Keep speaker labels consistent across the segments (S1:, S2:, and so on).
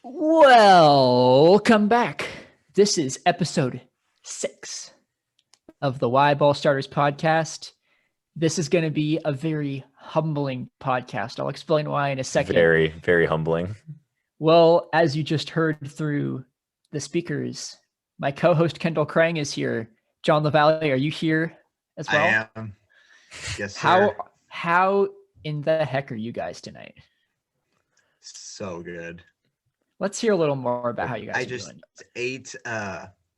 S1: Welcome back. This is episode 6 of the Why Ball Starters podcast. This is going to be a very humbling podcast. I'll explain why in a second.
S2: Very, very humbling.
S1: Well, as you just heard through the speakers, my co-host Kendall Krang is here. John LaValle, are you here as well?
S3: I am. Yes, sir.
S1: How in the heck are you guys tonight?
S3: So good.
S1: Let's hear a little more about how you guys
S3: I
S1: are
S3: just
S1: doing.
S3: ate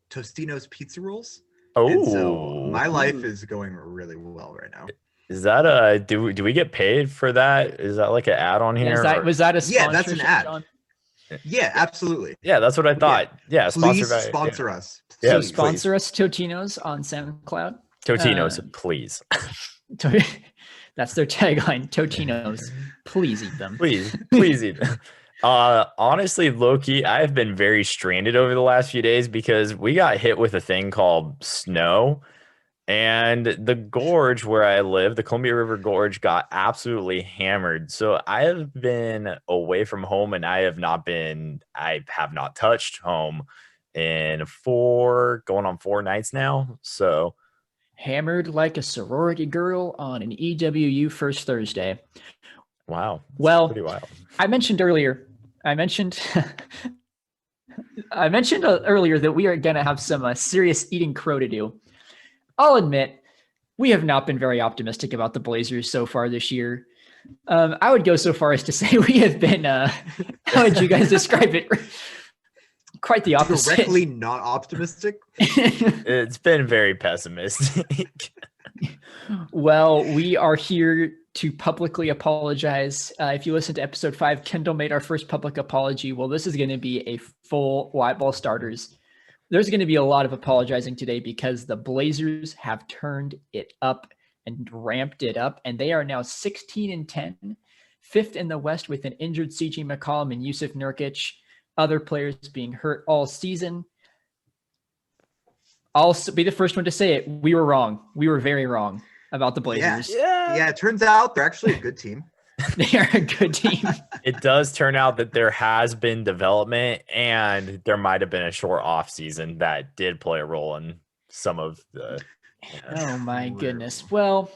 S3: Tostino's pizza rolls.
S2: Oh,
S3: so my life is going really well right now.
S2: Is that do we get paid for that? Is that like an ad on here?
S1: Was that a sponsorship?
S3: Yeah, that's an ad.
S1: John?
S3: Yeah, absolutely.
S2: Yeah, that's what I thought. Yeah,
S3: Please sponsor us.
S2: Yeah,
S1: So sponsor us, Totino's on SoundCloud.
S2: Totino's, please.
S1: That's their tagline. Totino's, please eat them.
S2: Please eat them. Honestly, low-key, I have been very stranded over the last few days because we got hit with a thing called snow, and the gorge where I live, the Columbia River Gorge, got absolutely hammered. So I have been away from home, and I have not touched home in going on 4 nights now. So
S1: hammered like a sorority girl on an EWU first Thursday.
S2: Wow.
S1: Well,
S2: pretty wild.
S1: I mentioned earlier that we are going to have some serious eating crow to do. I'll admit, we have not been very optimistic about the Blazers so far this year. I would go so far as to say we have been, how would you guys describe it? Quite the opposite.
S3: Directly not optimistic?
S2: It's been very pessimistic.
S1: Well, we are here to publicly apologize. If you listen to episode 5, Kendall made our first public apology. Well, this is going to be a full White Ball Starters. There's going to be a lot of apologizing today because the Blazers have turned it up and ramped it up, and they are now 16-10, 5th in the West with an injured C.J. McCollum and Yusuf Nurkic, other players being hurt all season. I'll be the first one to say it. We were wrong. We were very wrong about the Blazers.
S3: Yeah, it turns out they're actually a good team.
S1: They are a good team.
S2: It does turn out that there has been development, and there might have been a short off season that did play a role in some of the.
S1: Oh my goodness. Well,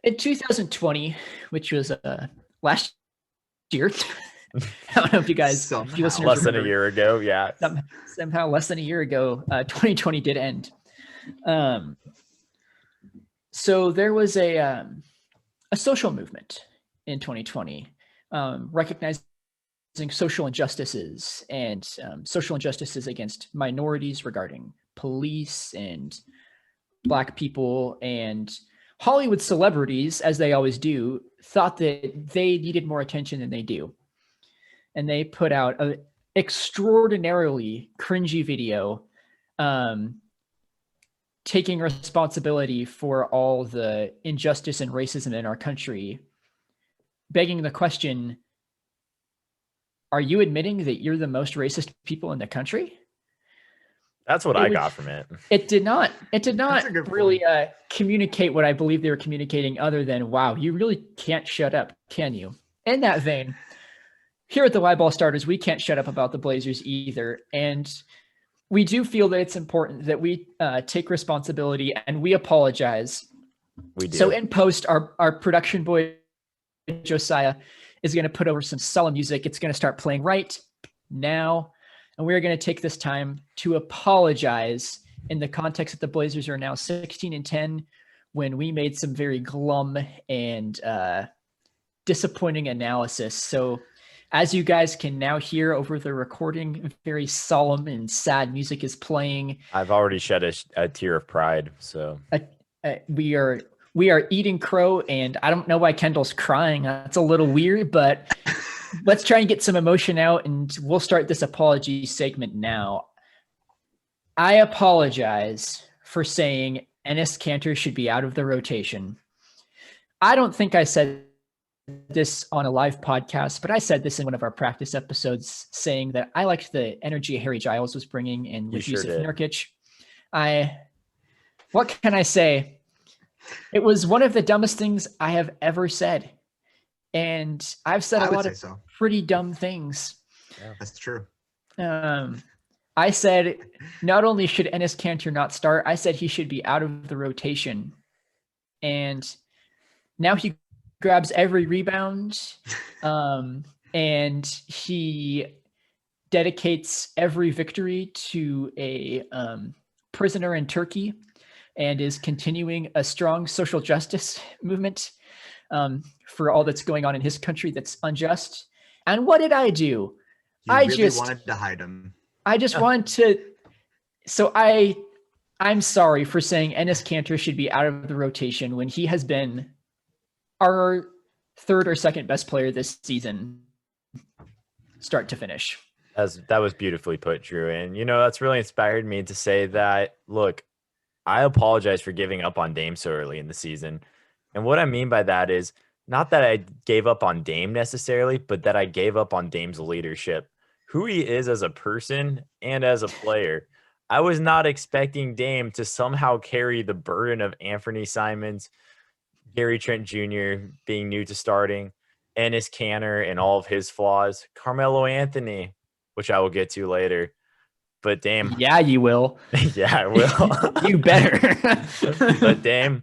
S1: in 2020, which was last year, I don't know if you guys, if you listeners
S2: less than a year ago, yeah.
S1: Somehow less than a year ago, 2020 did end. So there was a social movement in 2020, recognizing social injustices and social injustices against minorities regarding police and Black people, and Hollywood celebrities, as they always do, thought that they needed more attention than they do. And they put out an extraordinarily cringy video taking responsibility for all the injustice and racism in our country, begging the question, are you admitting that you're the most racist people in the country?
S2: That's what I got from it.
S1: It did not really communicate what I believe they were communicating, other than, wow, you really can't shut up, can you? In that vein, here at the Why Ball Starters, we can't shut up about the Blazers either. And we do feel that it's important that we take responsibility and we apologize.
S2: We do.
S1: So in post, our production boy, Josiah, is going to put over some solemn music. It's going to start playing right now. And we're going to take this time to apologize in the context that the Blazers are now 16-10, when we made some very glum and disappointing analysis. So as you guys can now hear over the recording, very solemn and sad music is playing.
S2: I've already shed a tear of pride. So
S1: we are eating crow, and I don't know why Kendall's crying. That's a little weird, but let's try and get some emotion out, and we'll start this apology segment now. I apologize for saying Enes Kanter should be out of the rotation. I don't think I said this on a live podcast, but I said this in one of our practice episodes, saying that I liked the energy Harry Giles was bringing in with Yusuf Nurkic. What can I say? It was one of the dumbest things I have ever said. And I've said a lot of pretty dumb things.
S3: That's true.
S1: I said not only should Enes Kanter not start, I said he should be out of the rotation. And now he grabs every rebound, and he dedicates every victory to a prisoner in Turkey, and is continuing a strong social justice movement for all that's going on in his country that's unjust. And what did I do?
S3: You really wanted to hide him.
S1: I just wanted to. So I'm sorry for saying Enes Kanter should be out of the rotation when he has been our third or second best player this season, start to finish.
S2: That was beautifully put, Drew. And, that's really inspired me to say that, look, I apologize for giving up on Dame so early in the season. And what I mean by that is not that I gave up on Dame necessarily, but that I gave up on Dame's leadership, who he is as a person and as a player. I was not expecting Dame to somehow carry the burden of Anthony Simons, Gary Trent Jr. being new to starting, Enes Kanter and all of his flaws, Carmelo Anthony, which I will get to later. But Dame.
S1: Yeah, you will.
S2: Yeah, I will.
S1: You better.
S2: But Dame,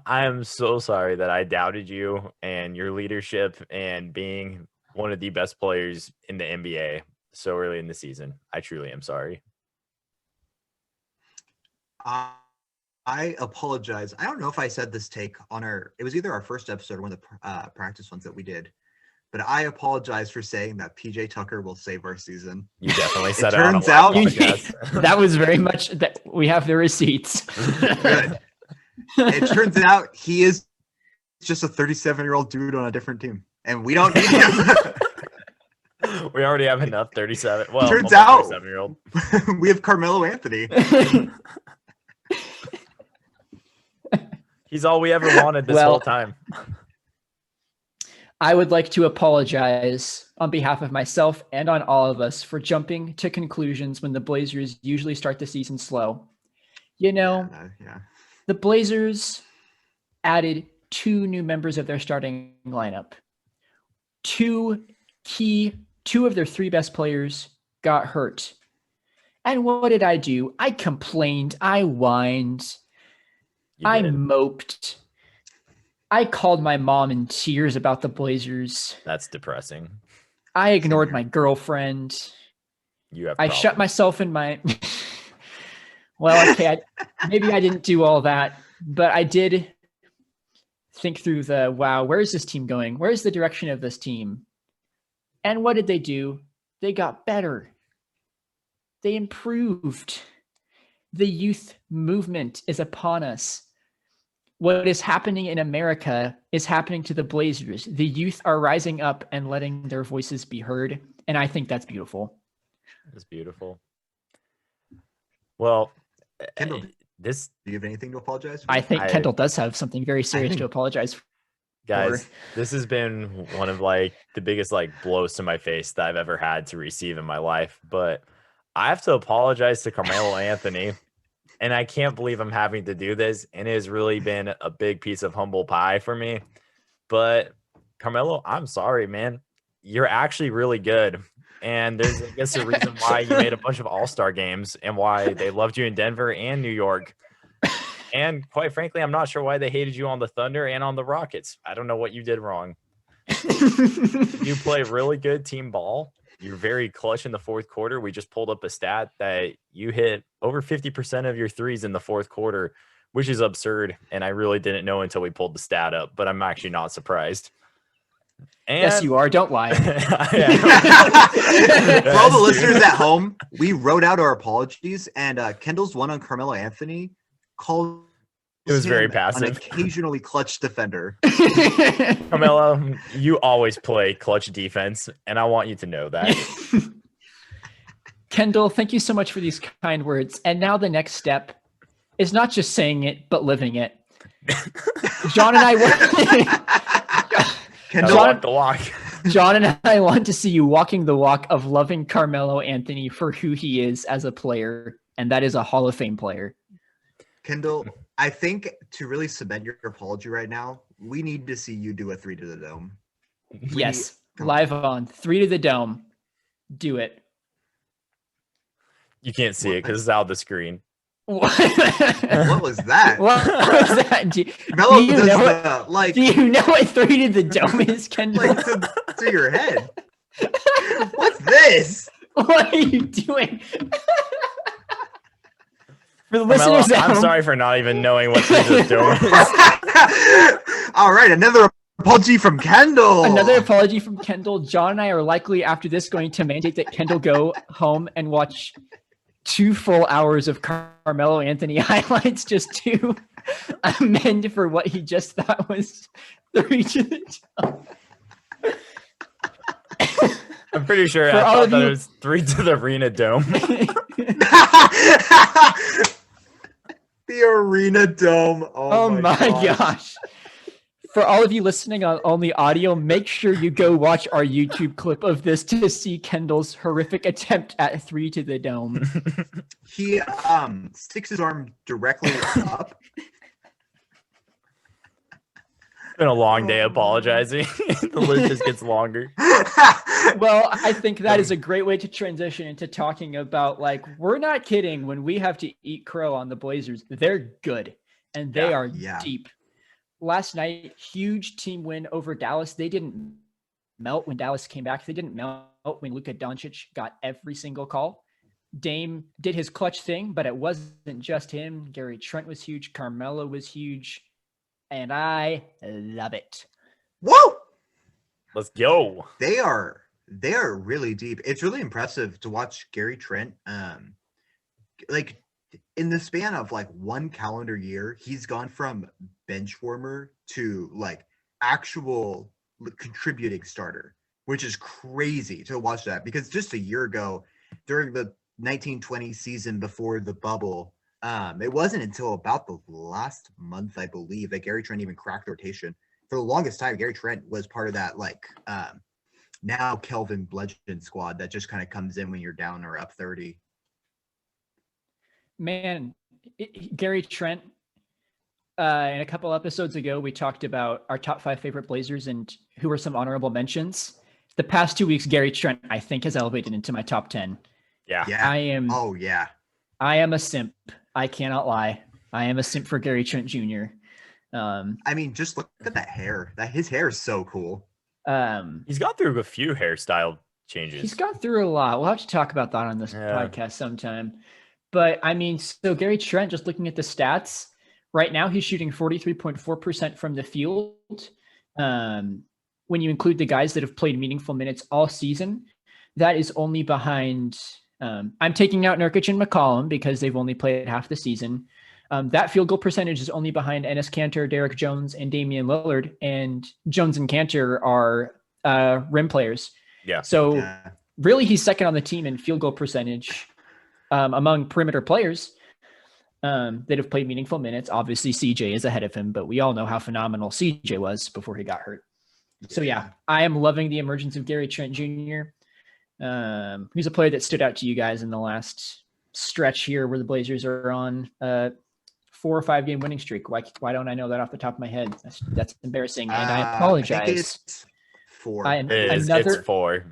S2: I am so sorry that I doubted you and your leadership and being one of the best players in the NBA so early in the season. I truly am sorry.
S3: I apologize. I don't know if I said this take on it was either our first episode or one of the practice ones that we did, but I apologize for saying that PJ Tucker will save our season.
S2: You definitely said it.
S3: Turns out
S1: that was very much that we have the receipts.
S3: Good. It turns out he is just a 37-year-old dude on a different team, and we don't need him.
S2: We already have enough 37. Well,
S3: turns out
S2: 37-year-old.
S3: We have Carmelo Anthony.
S2: He's all we ever wanted this whole time.
S1: I would like to apologize on behalf of myself and on all of us for jumping to conclusions when the Blazers usually start the season slow. The Blazers added 2 new members of their starting lineup. Two of their 3 best players got hurt. And what did I do? I complained. I whined. I moped. I called my mom in tears about the Blazers.
S2: That's depressing.
S1: I ignored my girlfriend. I shut myself in my... Well, okay, maybe I didn't do all that, but I did think through wow, where is this team going? Where's the direction of this team? And what did they do? They got better. They improved. The youth movement is upon us. What is happening in America is happening to the Blazers. The youth are rising up and letting their voices be heard. And I think that's beautiful.
S2: That's beautiful. Well,
S3: Kendall, do you have anything to apologize for?
S1: I think Kendall does have something very serious to apologize for.
S2: Guys, this has been one of the biggest blows to my face that I've ever had to receive in my life. But I have to apologize to Carmelo Anthony. And I can't believe I'm having to do this. And it has really been a big piece of humble pie for me. But Carmelo, I'm sorry, man. You're actually really good. And there's, I guess, a reason why you made a bunch of all-star games and why they loved you in Denver and New York. And quite frankly, I'm not sure why they hated you on the Thunder and on the Rockets. I don't know what you did wrong. You play really good team ball. You're very clutch in the fourth quarter. We just pulled up a stat that you hit over 50% of your threes in the fourth quarter, which is absurd. And I really didn't know until we pulled the stat up, but I'm actually not surprised. And
S1: yes, you are. Don't lie.
S3: For all the listeners at home, we wrote out our apologies, and Kendall's one on Carmelo Anthony called
S2: it was very
S3: an
S2: passive.
S3: Occasionally clutch defender.
S2: Carmelo, you always play clutch defense, and I want you to know that.
S1: Kendall, thank you so much for these kind words. And now the next step is not just saying it, but living it. John and I
S2: Kendall walked the walk.
S1: John and I want to see you walking the walk of loving Carmelo Anthony for who he is as a player, and that is a Hall of Fame player.
S3: Kendall, I think to really cement your apology right now, we need to see you do a 3 to the dome.
S1: Yes, live on 3 to the dome. Do it.
S2: You can't see it because it's out of the screen.
S1: What,
S3: What was that?
S1: What was that?
S3: Melo
S1: you
S3: does
S1: know
S3: the
S1: do you know what 3 to the dome is, Kendall?
S3: like to your head. What's this?
S1: What are you doing? For the
S2: Carmelo,
S1: listeners at
S2: I'm
S1: home,
S2: sorry for not even knowing what 3 to the dome is.
S3: All right, another apology from Kendall.
S1: Another apology from Kendall. John and I are likely after this going to mandate that Kendall go home and watch 2 full hours of Carmelo Anthony highlights just to amend for what he just thought was 3 to the dome.
S2: I'm pretty sure
S1: For
S2: I
S1: all
S2: thought
S1: of
S2: that
S1: you-
S2: it was 3 to the arena dome.
S3: The arena dome.
S1: Oh my gosh. For all of you listening on only audio, make sure you go watch our YouTube clip of this to see Kendall's horrific attempt at 3 to the dome.
S3: He sticks his arm directly up.
S2: It's been a long day apologizing. The list just gets longer.
S1: Well, I think that is a great way to transition into talking about, like, we're not kidding when we have to eat crow on the Blazers. They're good and they are deep. Last night, huge team win over Dallas. They didn't melt when Dallas came back. They didn't melt when Luka Doncic got every single call. Dame did his clutch thing, but it wasn't just him. Gary Trent was huge. Carmelo was huge. And I love it.
S3: Whoa!
S2: Let's go.
S3: They are really deep. It's really impressive to watch Gary Trent. Like in the span of like 1 calendar year, he's gone from bench warmer to like actual contributing starter, which is crazy to watch that, because just a year ago during the 1920 season before the bubble, it wasn't until about the last month, I believe, that Gary Trent even cracked the rotation. For the longest time, Gary Trent was part of that like now Kelvin Bludgeon squad that just kind of comes in when you're down or up 30.
S1: Man, Gary Trent, in a couple episodes ago, we talked about our top 5 favorite Blazers and who were some honorable mentions. The past 2 weeks, Gary Trent, I think, has elevated into my top 10.
S2: Yeah.
S1: I am.
S3: Oh, yeah.
S1: I am a simp. I cannot lie. I am a simp for Gary Trent Jr.
S3: I mean, just look at that hair. His hair is so cool.
S2: He's gone through a few hairstyle changes.
S1: He's gone through a lot. We'll have to talk about that on this podcast sometime. But I mean, so Gary Trent, just looking at the stats, right now he's shooting 43.4% from the field. When you include the guys that have played meaningful minutes all season, that is only behind. I'm taking out Nurkic and McCollum because they've only played half the season. That field goal percentage is only behind Enes Kanter, Derek Jones, and Damian Lillard. And Jones and Kanter are rim players.
S2: Yeah.
S1: So really, he's second on the team in field goal percentage among perimeter players that have played meaningful minutes. Obviously, CJ is ahead of him, but we all know how phenomenal CJ was before he got hurt. So yeah, I am loving the emergence of Gary Trent Jr. Who's a player that stood out to you guys in the last stretch here where the Blazers are on 4 or 5 game winning streak. Why don't I know that off the top of my head? That's embarrassing, and I apologize.
S3: I think it's 4.
S2: It's 4.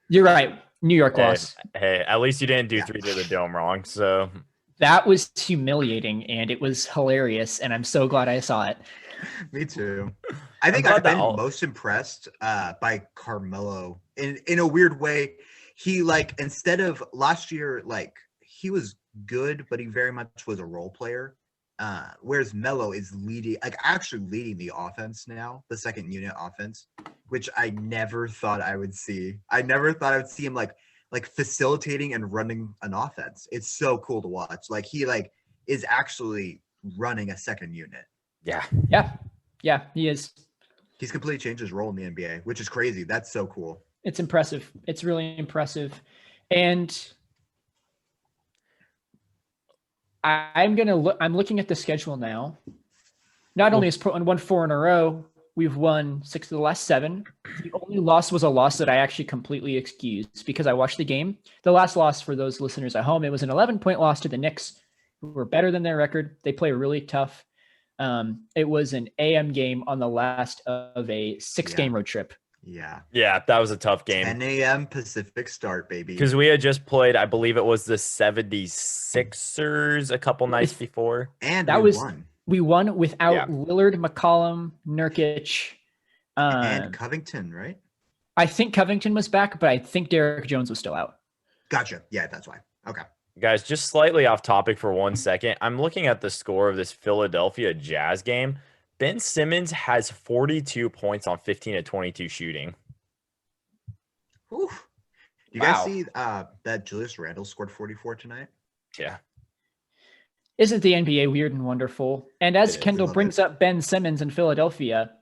S1: You're right. New York loss.
S2: Hey, at least you didn't do 3 to the dome wrong. So
S1: that was humiliating, and it was hilarious, and I'm so glad I saw it.
S3: Me too. I think I've been most impressed by Carmelo in a weird way. He, like, instead of last year, like, he was good, but he very much was a role player. Whereas Melo is actually leading the offense now, the second unit offense, which I never thought I would see. I never thought I would see him like facilitating and running an offense. It's so cool to watch. Like, he is actually running a second unit.
S1: Yeah, he is.
S3: He's completely changed his role in the NBA, which is crazy. That's so cool.
S1: It's impressive. It's really impressive. And I'm looking at the schedule now. Not only has Portland won 4 in a row, we've won 6 of the last 7. The only loss was a loss that I actually completely excused because I watched the game. The last loss, for those listeners at home, it was an 11-point loss to the Knicks, who were better than their record. They play really tough. It was an AM game on the last of a 6-game road trip.
S3: Yeah.
S2: Yeah, that was a tough
S3: 10
S2: game
S3: a.m. Pacific start, baby.
S2: because we had just played, I believe it was the 76ers a couple nights before.
S3: And
S1: That
S3: we
S1: was
S3: won.
S1: we won without
S2: Yeah.
S1: Lillard, McCollum, Nurkic,
S3: And Covington, right?
S1: I think Covington was back, but I think Derek Jones was still out.
S3: Gotcha. Yeah, that's why. Okay.
S2: Guys, just slightly off topic for 1 second. I'm looking at the score of this Philadelphia Jazz game. Ben Simmons has 42 points on 15 of 22 shooting.
S3: Oof. You
S2: Wow.
S3: guys see that Julius Randle scored 44 tonight?
S2: Yeah.
S1: Isn't the NBA weird and wonderful? And as
S2: It is.
S1: Kendall
S3: Love
S1: brings up Ben Simmons in Philadelphia,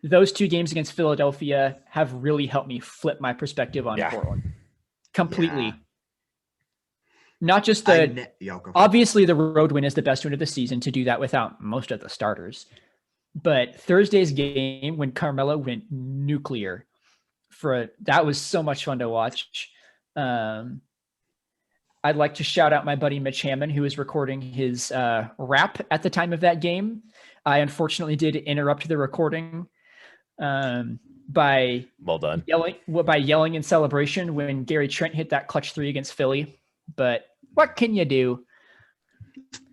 S1: those 2 games against Philadelphia have really helped me flip my perspective on
S2: Yeah.
S1: Portland completely.
S3: Yeah.
S1: Not just
S3: Go for it.
S1: obviously the road win is the best win of the season to do that without most of the starters. But Thursday's game when Carmelo went nuclear that was so much fun to watch. I'd like to shout out my buddy Mitch Hammond, who was recording his rap at the time of that game. I unfortunately did interrupt the recording by
S2: Well done.
S1: yelling in celebration when Gary Trent hit that clutch 3 against Philly. But what can you do?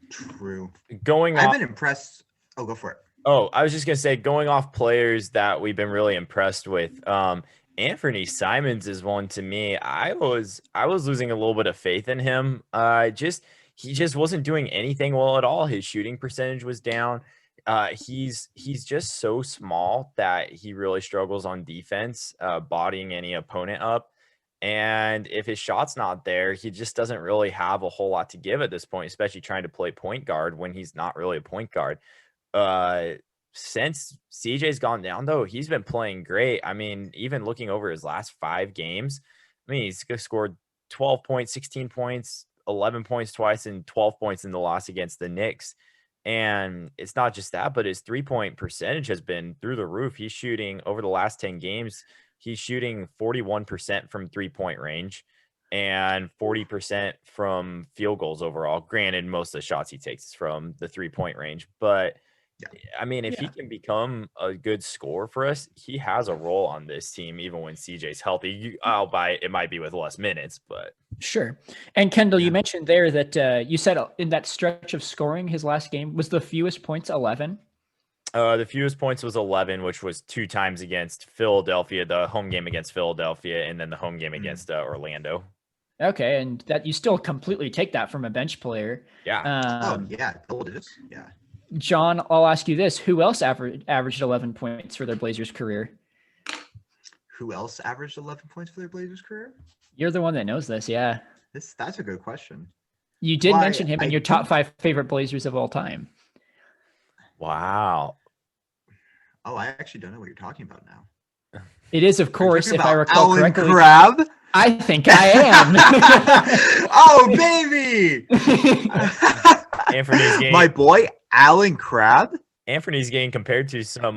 S3: True.
S2: Going
S3: I've
S2: off,
S3: been impressed. Oh, go for it.
S2: I was just gonna say, going off players that we've been really impressed with. Anthony Simons is one to me. I was losing a little bit of faith in him. He just wasn't doing anything well at all. His shooting percentage was down. He's just so small that he really struggles on defense, bodying any opponent up. And if his shot's not there, he just doesn't really have a whole lot to give at this point, especially trying to play point guard when he's not really a point guard. Since CJ's gone down, though, he's been playing great. I mean, even looking over his last 5 games, I mean, he's scored 12 points, 16 points, 11 points twice, and 12 points in the loss against the Knicks. And it's not just that, but his 3-point percentage has been through the roof. He's shooting over the last 10 games. He's shooting 41% from 3-point range and 40% from field goals overall. Granted, most of the shots he takes is from the 3-point range. But, I mean, if he can become a good scorer for us, he has a role on this team, even when CJ's healthy. I'll buy it. It might be with less minutes, but.
S1: Sure. And Kendall, you mentioned there that you said in that stretch of scoring, his last game was the fewest points, 11.
S2: The fewest points was 11, which was 2 times against Philadelphia, the home game against Philadelphia, and then the home game against Orlando.
S1: Okay, and that you still completely take that from a bench player.
S2: Yeah.
S3: Double digits. Yeah.
S1: John, I'll ask you this: who else averaged 11 points for their Blazers career?
S3: Who else averaged 11 points for their Blazers career?
S1: You're the one that knows this. Yeah.
S3: That's a good question.
S1: You did mention him in your top 5 favorite Blazers of all time.
S2: Wow.
S3: Oh, I actually don't know what you're talking about now.
S1: It is, of course, if I recall
S3: Alan
S1: correctly.
S3: Crabbe?
S1: I think I am.
S3: Oh, baby!
S2: Anthony's game.
S3: My boy, Alan Crabbe?
S2: Anthony's getting compared to some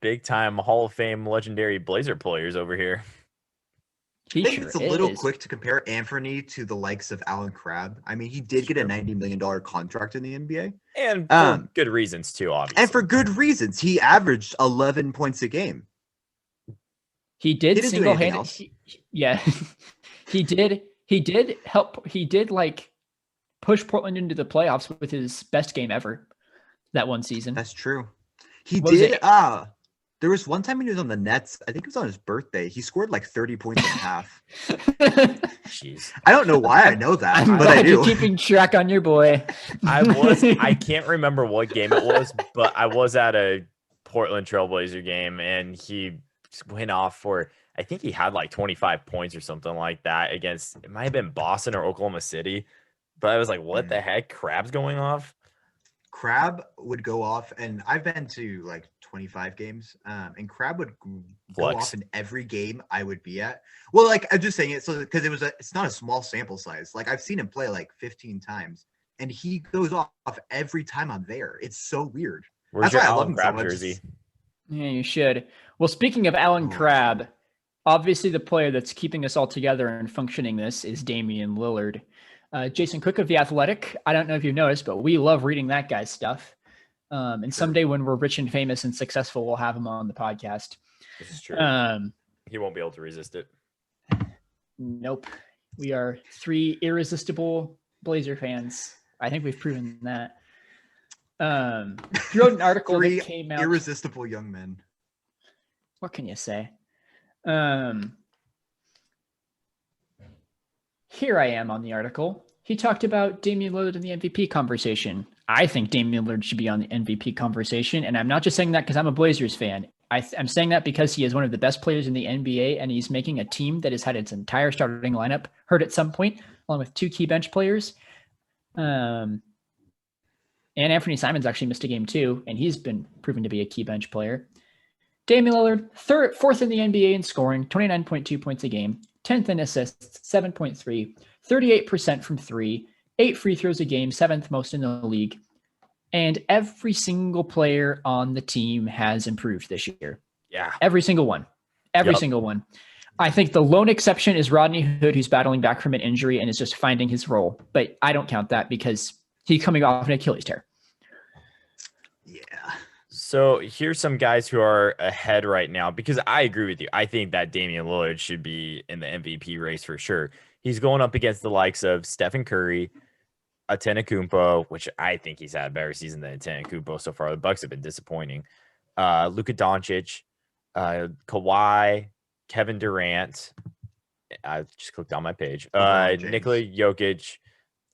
S2: big-time Hall of Fame legendary Blazer players over here.
S3: I think it's a little quick to compare Anthony to the likes of Alan Crabbe. I mean, he did get a $90 million contract in the NBA.
S2: And for good reasons, too, obviously.
S3: And for good reasons. He averaged 11 points a game.
S1: He did single-handed. Yeah. He did help. He did push Portland into the playoffs with his best game ever that one season.
S3: That's true. He did. There was one time when he was on the Nets. I think it was on his birthday. He scored 30 points in half.
S2: Jeez.
S3: I don't know why I know that,
S1: I'm
S3: but I do.
S1: You're keeping track on your boy.
S2: I can't remember what game it was, but I was at a Portland Trailblazer game, and he went off for, I think he had 25 points or something like that against, it might have been Boston or Oklahoma City. But I was like, what the heck? Crabbe's going off?
S3: Crabbe would go off, and I've been to 25 games, and Crabbe would go off in every game I would be at. Well, I'm just saying it so because it's not a small sample size. I've seen him play 15 times, and he goes off every time I'm there. It's so weird.
S2: Where's your Alan Crabbe jersey?
S1: Yeah, you should. Well, speaking of Alan Crabbe, obviously the player that's keeping us all together and functioning this is Damian Lillard. Jason Cook of The Athletic. I don't know if you've noticed, but we love reading that guy's stuff. And someday when we're rich and famous and successful, we'll have him on the podcast.
S2: This is true. He won't be able to resist it.
S1: Nope. We are 3 irresistible Blazer fans. I think we've proven that. He wrote an article that came out.
S3: Irresistible young men.
S1: What can you say? Here I am on the article. He talked about Damian Lillard in the MVP conversation. I think Damian Lillard should be on the MVP conversation, and I'm not just saying that because I'm a Blazers fan. I'm saying that because he is one of the best players in the NBA, and he's making a team that has had its entire starting lineup hurt at some point, along with 2 key bench players. And Anthony Simons actually missed a game too, and he's been proven to be a key bench player. Damian Lillard, 4th in the NBA in scoring, 29.2 points a game, 10th in assists, 7.3, 38% from 3, 8 free throws a game, 7th most in the league. And every single player on the team has improved this year.
S2: Yeah.
S1: Every single one. Every single one. I think the lone exception is Rodney Hood, who's battling back from an injury and is just finding his role. But I don't count that because he's coming off an Achilles tear.
S3: Yeah.
S2: So here's some guys who are ahead right now, because I agree with you. I think that Damian Lillard should be in the MVP race for sure. He's going up against the likes of Stephen Curry, Antetokounmpo, which I think he's had a better season than Antetokounmpo so far. The Bucks have been disappointing. Luka Doncic, Kawhi, Kevin Durant. I just clicked on my page. Nikola Jokic,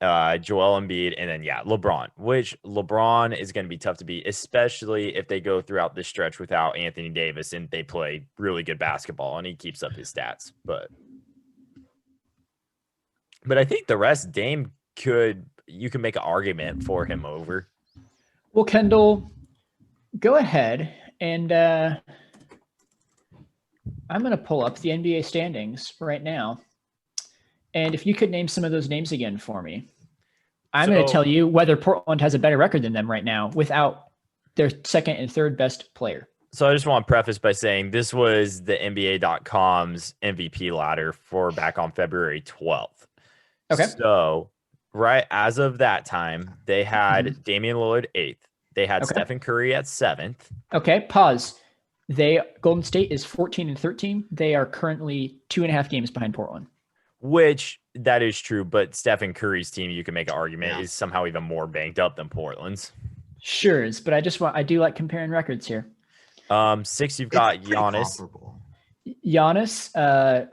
S2: Joel Embiid, and then LeBron. Which LeBron is going to be tough to beat, especially if they go throughout this stretch without Anthony Davis and they play really good basketball and he keeps up his stats. But I think the rest, Dame you can make an argument for him over.
S1: Well, Kendall, go ahead and I'm going to pull up the NBA standings right now. And if you could name some of those names again for me, I'm going to tell you whether Portland has a better record than them right now without their 2nd and 3rd best player.
S2: So I just want to preface by saying this was the NBA.com's MVP ladder for back on February 12th.
S1: Okay.
S2: So right as of that time, they had Damian Lillard 8th. They had Stephen Curry at 7th. Okay,
S1: pause. Golden State is 14 and 13. They are currently 2.5 games behind Portland.
S2: Which that is true, but Stephen Curry's team, you can make an argument, is somehow even more banked up than Portland's.
S1: Sure is, but I do like comparing records here.
S2: 6, you've got Giannis.
S1: Giannis,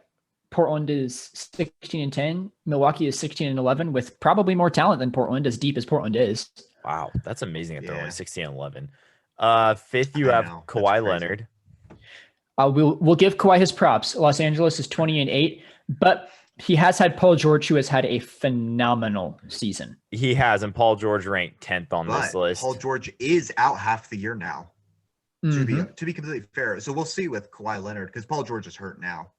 S1: Portland is 16 and 10. Milwaukee is 16 and 11 with probably more talent than Portland, as deep as Portland is.
S2: Wow, that's amazing that they're only 16 and 11. 5th, you have Kawhi Leonard.
S1: We'll give Kawhi his props. Los Angeles is 20 and 8, but he has had Paul George, who has had a phenomenal season.
S2: He has, and Paul George ranked 10th on this list.
S3: Paul George is out half the year now. To be completely fair, so we'll see with Kawhi Leonard because Paul George is hurt now.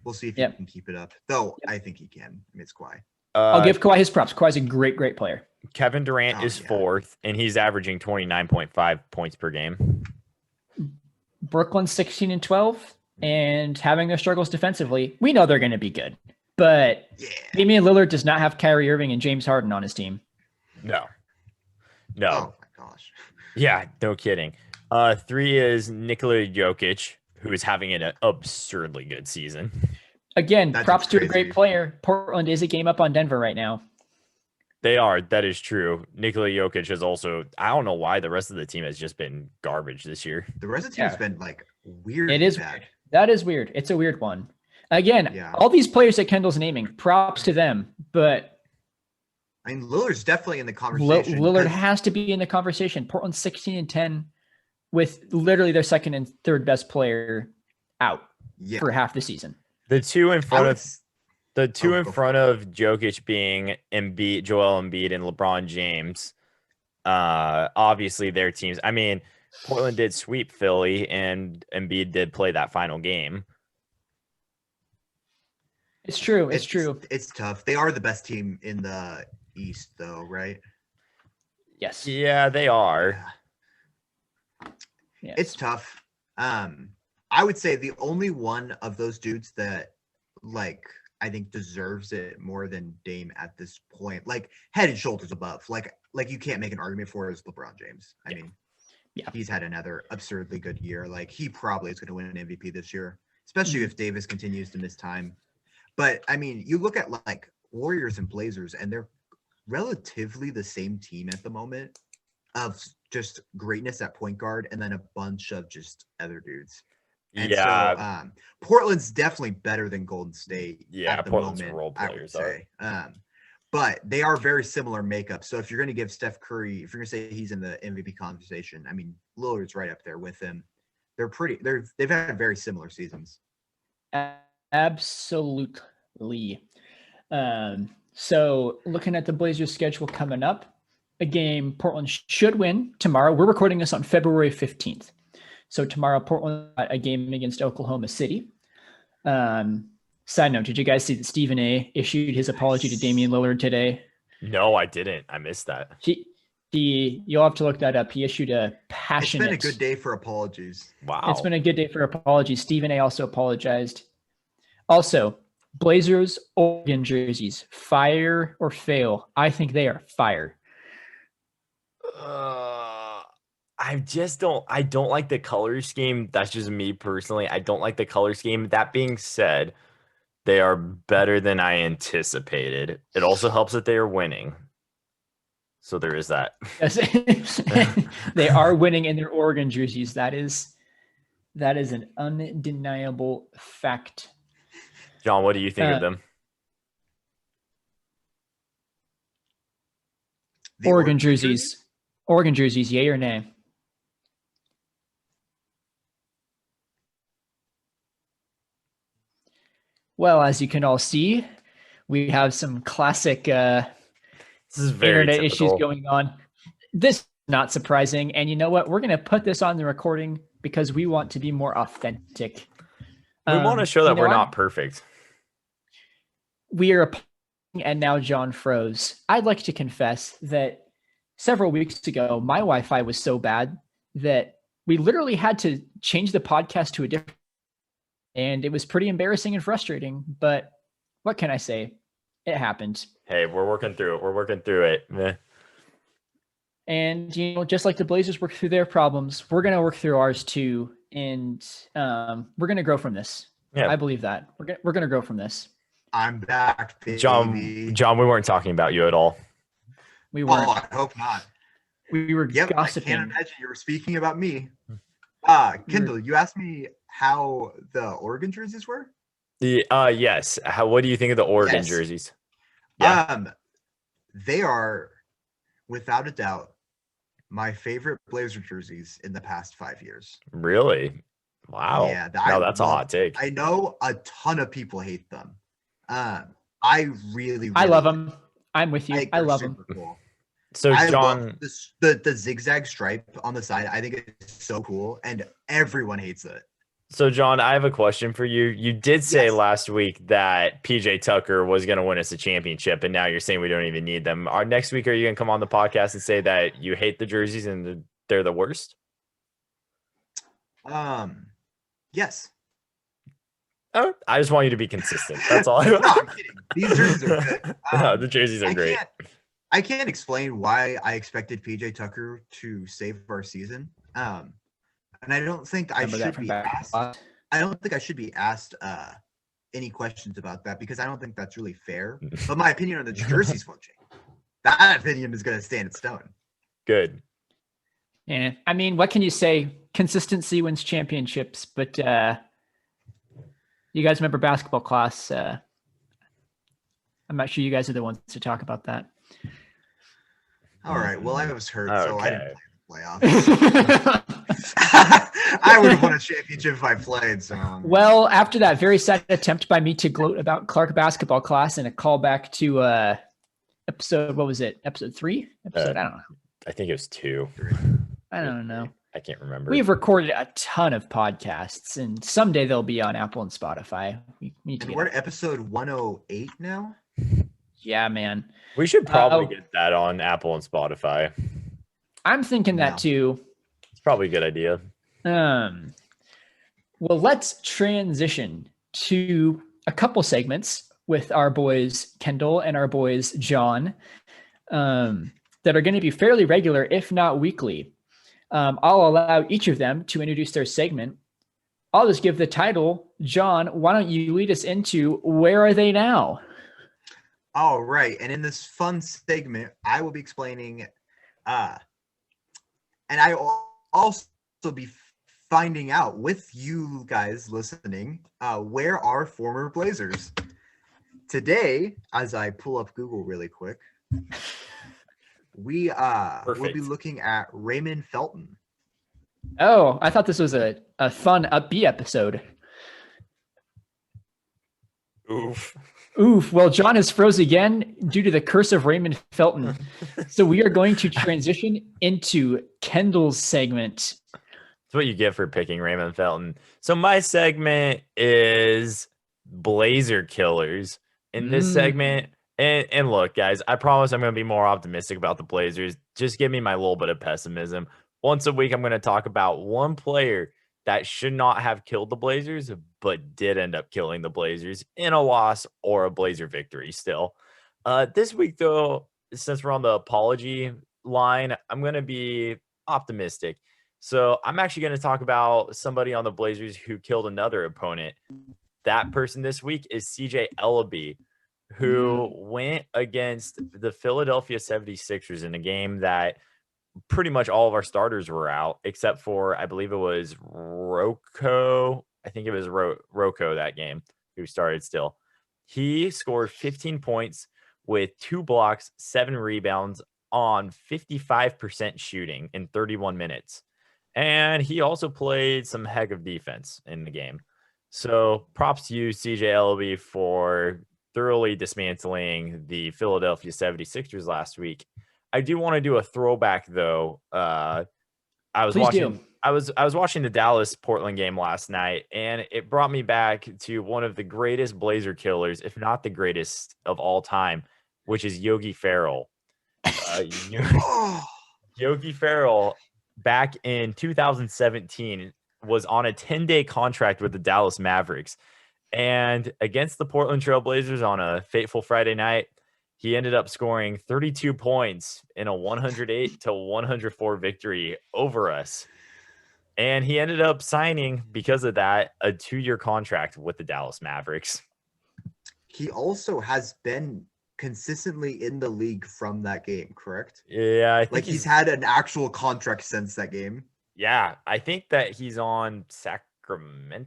S3: We'll see if he can keep it up. Though I think he can. I mean, it's Kawhi.
S1: I'll give Kawhi his props. Kawhi's a great player.
S2: Kevin Durant is 4th, and he's averaging 29.5 points per game.
S1: Brooklyn's 16 and 12, and having their struggles defensively. We know they're going to be good, but Damian Lillard does not have Kyrie Irving and James Harden on his team.
S2: No.
S3: Oh my gosh.
S2: Yeah, no kidding. 3 is Nikola Jokic, who is having an absurdly good season.
S1: Again, props to a great player. Portland is a game up on Denver right now.
S2: They are. That is true. Nikola Jokic has also, I don't know why the rest of the team has just been garbage this year.
S3: The rest of the team has been like weird.
S1: It is weird. That is weird. It's a weird one. Again, all these players that Kendall's naming, props to them. But
S3: I mean, Lillard's definitely in the conversation.
S1: Lillard has to be in the conversation. Portland's 16 and 10 with literally their 2nd and 3rd best player out for half the season.
S2: The two in front of Jokic being Joel Embiid and LeBron James. Obviously their teams. I mean, Portland did sweep Philly and Embiid did play that final game.
S1: It's true. It's true.
S3: It's tough. They are the best team in the East though, right?
S1: Yes.
S2: Yeah, they are.
S3: Yes. It's tough. I would say the only one of those dudes that I think deserves it more than Dame at this point, like head and shoulders above, like you can't make an argument for is LeBron James. I mean,
S1: Yeah.
S3: He's had another absurdly good year. Like, he probably is going to win an MVP this year, especially if Davis continues to miss time. But I mean, you look at like Warriors and Blazers, and they're relatively the same team at the moment of just greatness at point guard and then a bunch of just other dudes. And so Portland's definitely better than Golden State at the
S2: Portland's
S3: moment,
S2: role
S3: I
S2: players
S3: would say. But they are very similar makeup. So if you're going to give Steph Curry, if you're going to say he's in the MVP conversation, I mean, Lillard's right up there with him. They've had very similar seasons.
S1: Absolutely. So looking at the Blazers schedule coming up, a game Portland should win tomorrow. We're recording this on February 15th. So tomorrow, Portland got a game against Oklahoma City. Side note, did you guys see that Stephen A issued his apology to Damian Lillard today?
S2: No, I didn't. I missed that.
S1: You'll have to look that up. He issued a passionate...
S3: It's been a good day for apologies.
S2: Wow.
S1: It's been a good day for apologies. Stephen A also apologized. Also, Blazers Oregon jerseys, fire or fail? I think they are fire.
S2: I don't like the color scheme. That's just me personally. I don't like the color scheme. That being said, they are better than I anticipated. It also helps that they are winning. So there is that.
S1: Yes. They are winning in their Oregon jerseys. That is an undeniable fact.
S2: John, what do you think of them?
S1: Oregon jerseys. Oregon jerseys, yay or nay? Well, as you can all see, we have some classic
S2: This is very
S1: internet
S2: typical.
S1: issues going on. This is not surprising. And you know what? We're going to put this on the recording because we want to be more authentic.
S2: We want to show that we're not perfect.
S1: We are, and now John froze. I'd like to confess that several weeks ago, my Wi-Fi was so bad that we literally had to change the podcast to a different, and it was pretty embarrassing and frustrating, but what can I say? It happened.
S2: Hey, we're working through it. Meh.
S1: And, you know, just like the Blazers work through their problems, we're going to work through ours too. And we're going to grow from this.
S2: Yeah.
S1: I believe that. We're going to grow from this.
S3: I'm back, baby.
S2: John, we weren't talking about you at all.
S1: We weren't.
S3: Oh, I hope not.
S1: We were gossiping.
S3: I can't imagine you were speaking about me. Kendall, you asked me how the Oregon jerseys were?
S2: Yes. What do you think of the Oregon jerseys? Yeah.
S3: They are, without a doubt, my favorite Blazer jerseys in the past 5 years.
S2: Really? Wow. Yeah, that's a hot take.
S3: I know a ton of people hate them. I
S1: love them. I'm with you. I love them.
S3: Cool.
S2: So John,
S3: the zigzag stripe on the side, I think it's so cool, and everyone hates it.
S2: So John, I have a question for you. You did say last week that PJ Tucker was going to win us a championship, and now you're saying we don't even need them. Next week, are you going to come on the podcast and say that you hate the jerseys and they're the worst?
S3: Yes.
S2: Oh, I just want you to be consistent. That's all.
S3: No, I'm kidding. These jerseys are good.
S2: No, the jerseys are great.
S3: I can't explain why I expected PJ Tucker to save our season. And I don't think I should be asked. I don't think I should be asked any questions about that because I don't think that's really fair. But my opinion on the jerseys won't change. That opinion is going to stand in stone.
S2: Good.
S1: Yeah, I mean, what can you say? Consistency wins championships, but you guys remember basketball class? I'm not sure you guys are the ones to talk about that.
S3: All right. Well, I was hurt, so I didn't play the playoffs. I would have won a championship if I played. So.
S1: Well, after that very sad attempt by me to gloat about Clark basketball class and a callback to episode, what was it? Episode 3? I don't know.
S2: I think it was 2.
S1: I don't know.
S2: I can't remember.
S1: We've recorded a ton of podcasts, and someday they'll be on Apple and Spotify. We need to
S3: we're at episode 108 now.
S1: Yeah, man.
S2: We should probably get that on Apple and Spotify.
S1: I'm thinking that too.
S2: It's probably a good idea.
S1: Well, let's transition to a couple segments with our boys Kendall and our boys Jon that are going to be fairly regular, if not weekly. I'll allow each of them to introduce their segment. I'll just give the title. Jon, why don't you lead us into Where Are They Now?
S3: All right. And in this fun segment, I will be explaining, and I will also be finding out with you guys listening, where are former Blazers? Today, as I pull up Google really quick, we will be looking at Raymond Felton.
S1: Oh, I thought this was a fun, upbeat episode.
S2: Oof.
S1: Well, Jon has froze again due to the curse of Raymond Felton. So we are going to transition into Kendall's segment.
S2: That's what you get for picking Raymond Felton. So my segment is Blazer Killers. In this segment, and look, guys, I promise I'm going to be more optimistic about the Blazers. Just give me my little bit of pessimism. Once a week, I'm going to talk about one player that should not have killed the Blazers, but did end up killing the Blazers in a loss or a Blazer victory still. This week, though, since we're on the apology line, I'm going to be optimistic. So I'm actually going to talk about somebody on the Blazers who killed another opponent. That person this week is CJ Ellaby, who went against the Philadelphia 76ers in a game that pretty much all of our starters were out, except for, I believe it was Rocco. I think it was Rocco that game who started still. He scored 15 points with 2 blocks, 7 rebounds on 55% shooting in 31 minutes. And he also played some heck of defense in the game. So props to you, CJ Ellaby, for thoroughly dismantling the Philadelphia 76ers last week. I do want to do a throwback though. I was watching the Dallas Portland game last night, and it brought me back to one of the greatest Blazer killers, if not the greatest of all time, which is Yogi Ferrell. Yogi Ferrell back in 2017 was on a 10-day contract with the Dallas Mavericks, and against the Portland Trail Blazers on a fateful Friday night, he ended up scoring 32 points in a 108-104 victory over us. And he ended up signing, because of that, a 2-year contract with the Dallas Mavericks.
S3: He also has been consistently in the league from that game, correct?
S2: Yeah, I think
S3: he's had an actual contract since that game.
S2: Yeah, I think that he's on Sacramento.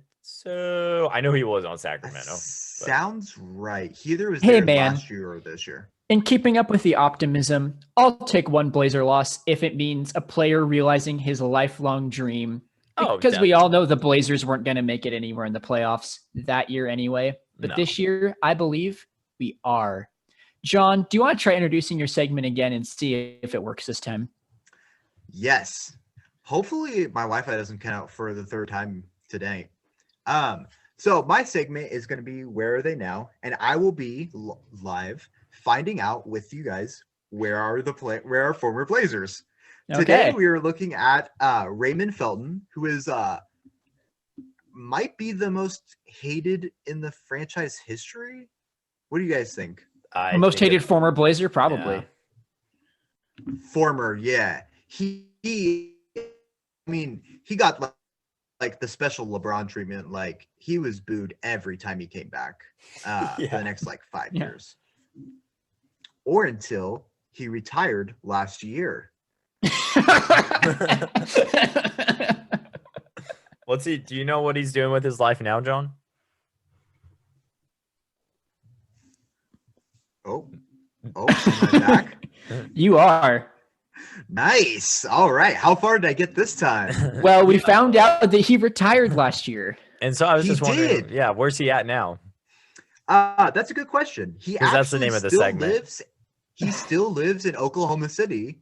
S2: I know he was on Sacramento.
S3: Sounds right. He either was there last year or this year.
S1: In keeping up with the optimism, I'll take one Blazer loss if it means a player realizing his lifelong dream. Because we all know the Blazers weren't going to make it anywhere in the playoffs that year anyway. But this year, I believe we are. Jon, do you want to try introducing your segment again and see if it works this time?
S3: Yes. Hopefully my Wi-Fi doesn't cut out for the 3rd time today. So my segment is going to be Where Are They Now? And I will be live finding out with you guys where are former Blazers. Okay. Today we are looking at Raymond Felton, who is might be the most hated in the franchise history. What do you guys think?
S1: Most hated former Blazer, probably.
S3: Yeah. Former, yeah. He got like the special LeBron treatment. Like, he was booed every time he came back for the next 5 years. Or until he retired last year.
S2: Do you know what he's doing with his life now, Jon?
S3: Oh, am I back?
S1: You are.
S3: Nice. All right. How far did I get this time?
S1: Well, we found out that he retired last year.
S2: And so I was just wondering, where's he at now?
S3: That's a good question.
S2: That's the name of the segment.
S3: He still lives in Oklahoma City,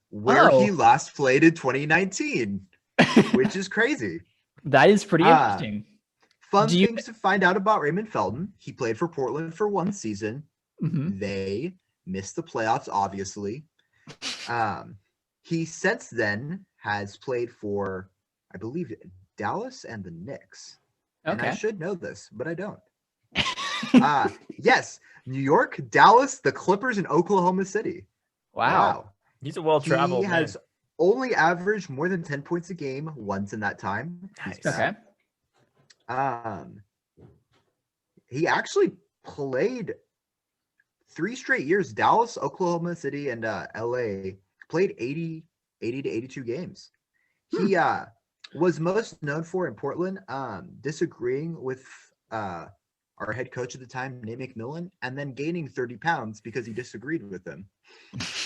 S3: where he last played in 2019, which is crazy.
S1: That is pretty interesting.
S3: Fun things to find out about Raymond Felton. He played for Portland for 1 season. Mm-hmm. They missed the playoffs, obviously. He since then has played for, I believe, Dallas and the Knicks. Okay. And I should know this, but I don't. Yes, New York, Dallas, the Clippers, and Oklahoma City.
S1: Wow.
S2: He's a well-traveled man.
S3: only averaged more than 10 points a game once in that time.
S2: Nice.
S1: Okay.
S3: He actually played 3 straight years. Dallas, Oklahoma City, and LA played 80 to 82 games. He was most known for in Portland disagreeing with our head coach at the time, Nate McMillan, and then gaining 30 pounds because he disagreed with him,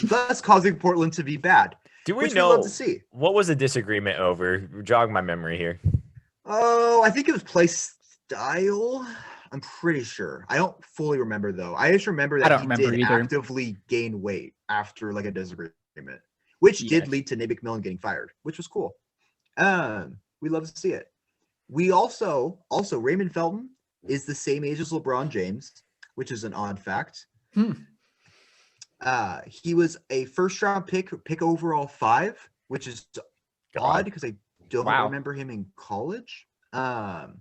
S3: thus causing Portland to be bad.
S2: Do we
S3: which
S2: know
S3: we love to see.
S2: What was the disagreement over? Jog my memory here.
S3: Oh, I think it was play style. I'm pretty sure. I don't fully remember though. I just remember that he did actively gain weight after like a disagreement, which did lead to Nate McMillan getting fired, which was cool. We love to see it. We also Raymond Felton is the same age as LeBron James, which is an odd fact. He was a first-round pick overall 5, which is odd because I don't remember him in college.
S1: Well,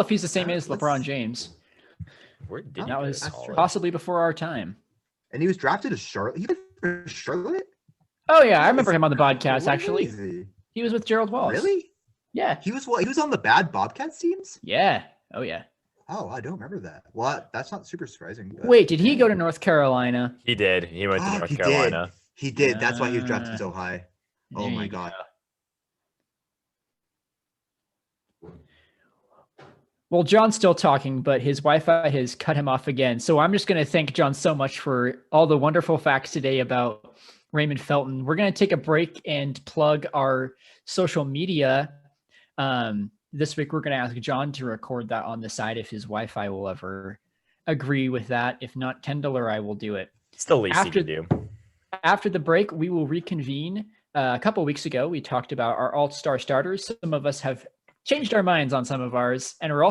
S1: if he's the same age as LeBron James, that was possibly before our time.
S3: And he was drafted to Charlotte. He played for Charlotte?
S1: Oh yeah, I remember him on the podcast. Actually, he was with Gerald Wallace.
S3: Really?
S1: Yeah.
S3: He was on the bad Bobcats teams?
S1: Yeah. Oh yeah.
S3: Oh, I don't remember that. Well, that's not super surprising. But...
S1: Wait, did he go to North Carolina?
S2: He did. He went to North Carolina.
S3: He did. That's why he was drafted so high. Oh my God.
S1: Well, John's still talking, but his Wi-Fi has cut him off again. So I'm just going to thank John so much for all the wonderful facts today about Raymond Felton. We're going to take a break and plug our social media. This week, we're going to ask John to record that on the side if his Wi-Fi will ever agree with that. If not, Kendall or I will do it.
S2: It's the least he can do.
S1: After the break, we will reconvene. A couple of weeks ago, we talked about our all-star starters. Some of us have changed our minds on some of ours, and we're also